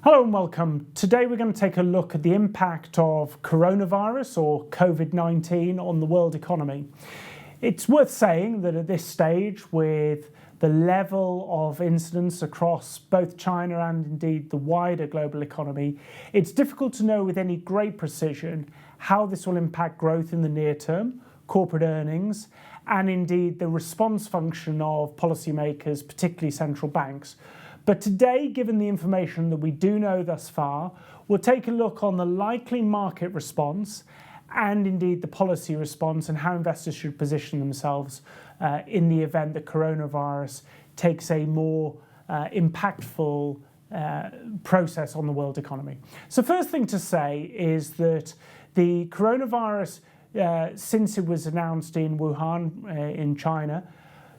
Hello and welcome. Today we're going to take a look at the impact of coronavirus or COVID-19 on the world economy. It's worth saying that at this stage, with the level of incidence across both China and indeed the wider global economy, it's difficult to know with any great precision how this will impact growth in the near term, corporate earnings, and indeed the response function of policymakers, particularly central banks. But today, given the information that we do know thus far, we'll take a look on the likely market response and indeed the policy response and how investors should position themselves in the event that coronavirus takes a more impactful process on the world economy. So first thing to say is that the coronavirus, since it was announced in Wuhan in China,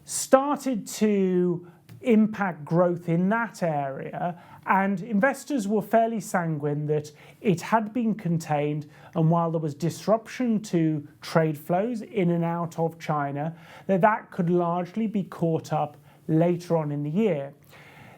started to impact growth in that area, and investors were fairly sanguine that it had been contained, and while there was disruption to trade flows in and out of China, that could largely be caught up later on in the year.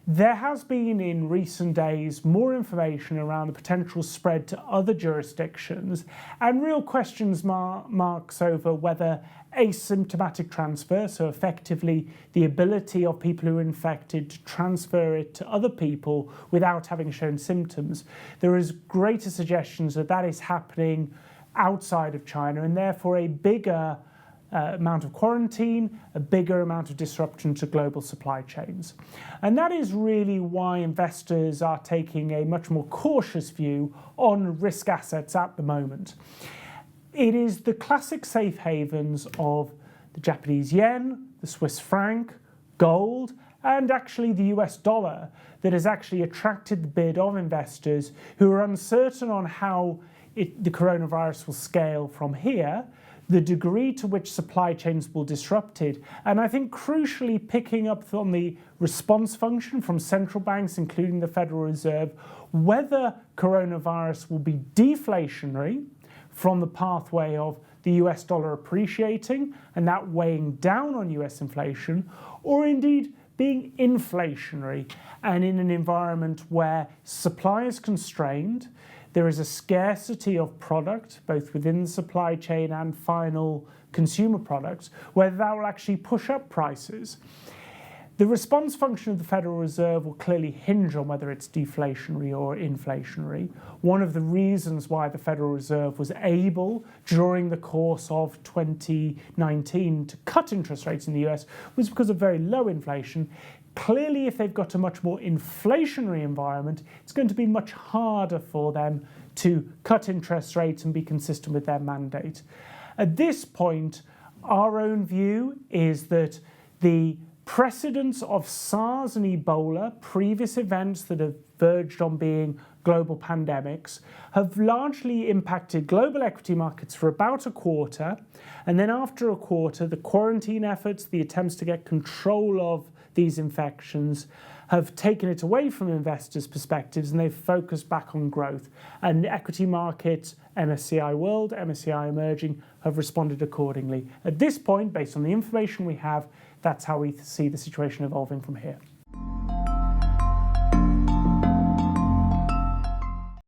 There has been in recent days more information around the potential spread to other jurisdictions and real questions marks over whether asymptomatic transfer, so effectively the ability of people who are infected to transfer it to other people without having shown symptoms, there is greater suggestions that that is happening outside of China, and therefore a bigger amount of quarantine, a bigger amount of disruption to global supply chains. And that is really why investors are taking a much more cautious view on risk assets at the moment. It is the classic safe havens of the Japanese yen, the Swiss franc, gold, and actually the US dollar that has actually attracted the bid of investors who are uncertain on how the coronavirus will scale from here, the degree to which supply chains will be disrupted, and I think crucially picking up on the response function from central banks, including the Federal Reserve, whether coronavirus will be deflationary from the pathway of the US dollar appreciating and that weighing down on US inflation, or indeed being inflationary and in an environment where supply is constrained, there is a scarcity of product, both within the supply chain and final consumer products, whether that will actually push up prices. The response function of the Federal Reserve will clearly hinge on whether it's deflationary or inflationary. One of the reasons why the Federal Reserve was able, during the course of 2019, to cut interest rates in the US was because of very low inflation. Clearly, if they've got a much more inflationary environment, it's going to be much harder for them to cut interest rates and be consistent with their mandate. At this point, our own view is that the precedents of SARS and Ebola, previous events that have verged on being global pandemics, have largely impacted global equity markets for about a quarter. And then after a quarter, the quarantine efforts, the attempts to get control of these infections have taken it away from investors' perspectives, and they've focused back on growth. And equity markets, MSCI World, MSCI Emerging, have responded accordingly. At this point, based on the information we have, that's how we see the situation evolving from here.